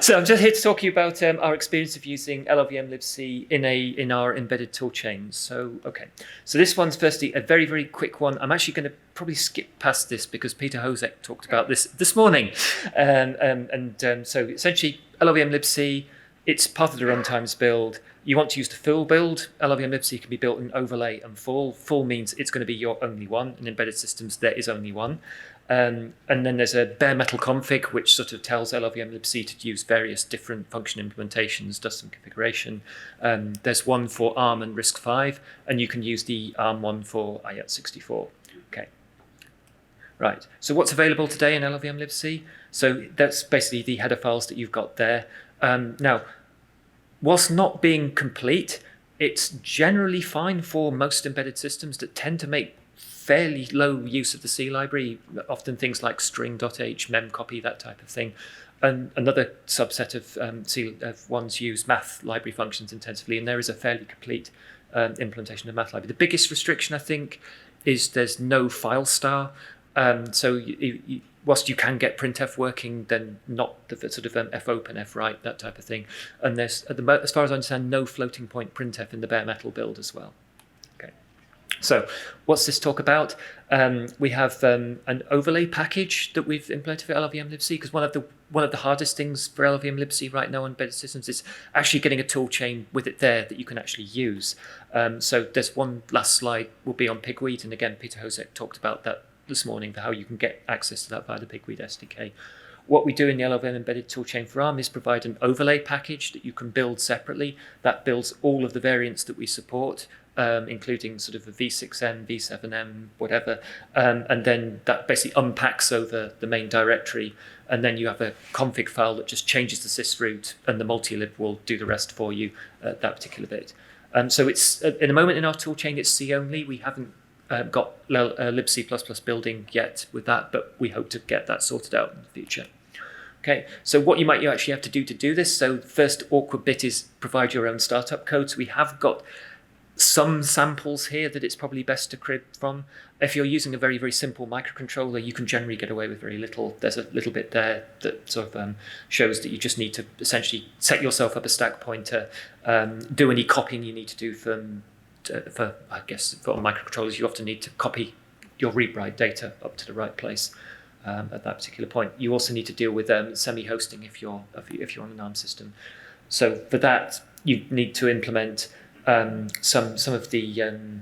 So I'm just here to talk to you about our experience of using llvm-libc in our embedded toolchains. So this one's firstly a very, very quick one. I'm actually going to probably skip past this because Peter Hosek talked about this morning. So essentially llvm-libc, it's part of the runtimes build. You want to use the full build. llvm-libc can be built in overlay and full. Full means it's going to be your only one. In embedded systems, there is only one. And then there's a bare metal config, which sort of tells llvm-libc to use various different function implementations, does some configuration. There's one for ARM and RISC-V, and you can use the ARM one for IAT64. Okay. Right. So what's available today in llvm-libc? So that's basically the header files that you've got there. Now, whilst not being complete, it's generally fine for most embedded systems that tend to make fairly low use of the C library, often things like string.h, memcopy, that type of thing. And another subset of ones use math library functions intensively, and there is a fairly complete implementation of math library. The biggest restriction, I think, is there's no file star. So whilst you can get printf working, then not the sort of fopen, fwrite, that type of thing. And there's, as far as I understand, no floating point printf in the bare metal build as well. Okay. So what's this talk about? We have an overlay package that we've implemented for llvm-libc, because one of the hardest things for llvm-libc right now on embedded systems is actually getting a tool chain with it there that you can actually use. So there's one last slide will be on pigweed, and again, Peter Hosek talked about that this morning for how you can get access to that via the pigweed SDK. What we do in the LLVM Embedded Toolchain for ARM is provide an overlay package that you can build separately. That builds all of the variants that we support, including sort of a V6M, V7M, whatever. And then that basically unpacks over the main directory. And then you have a config file that just changes the sysroot, and the multilib will do the rest for you at that particular bit. So it's, in the moment in our toolchain, it's C only. We haven't got libc++ building yet with that, but we hope to get that sorted out in the future. Okay, so what you actually have to do this. So the first awkward bit is provide your own startup code. So we have got some samples here that it's probably best to crib from. If you're using a very, very simple microcontroller, you can generally get away with very little. There's a little bit there that sort of shows that you just need to essentially set yourself up a stack pointer, do any copying you need to do for I guess for microcontrollers. You often need to copy your read-write data up to the right place at that particular point. You also need to deal with semi-hosting if you're on an ARM system. So for that, you need to implement some of the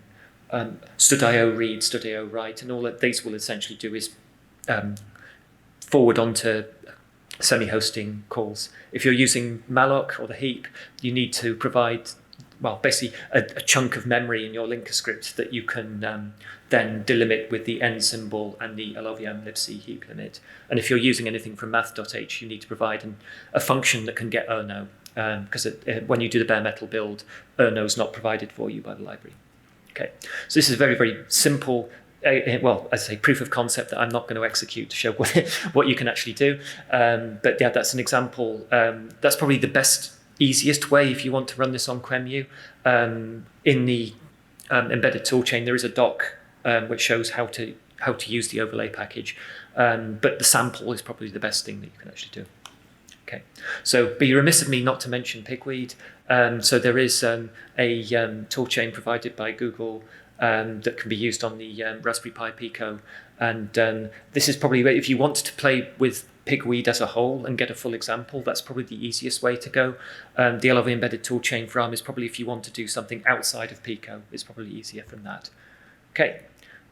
std.io read, std.io write, and all that these will essentially do is forward onto semi-hosting calls. If you're using malloc or the heap, you need to provide, well, basically a chunk of memory in your linker script that you can then delimit with the n symbol and the llvm-libc heap limit. And if you're using anything from math.h, you need to provide a function that can get erno, because when you do the bare metal build, erno is not provided for you by the library. Okay, so this is a very, very simple, well, as I say, proof of concept that I'm not going to execute to show what you can actually do. But yeah, that's an example. That's probably the best, easiest way if you want to run this on QEMU. In the embedded toolchain, there is a doc which shows how to use the overlay package, but the sample is probably the best thing that you can actually do. Okay, so be remiss of me not to mention pigweed. So there is a toolchain provided by Google that can be used on the Raspberry Pi Pico, and this is probably, if you want to play with pigweed as a whole and get a full example, that's probably the easiest way to go. The LLVM Embedded Toolchain for ARM is probably, if you want to do something outside of Pico, it's probably easier from that. Okay.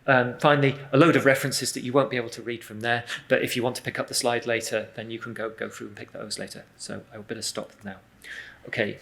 Finally, a load of references that you won't be able to read from there, but if you want to pick up the slide later, then you can go through and pick those later. So I will better stop now. Okay.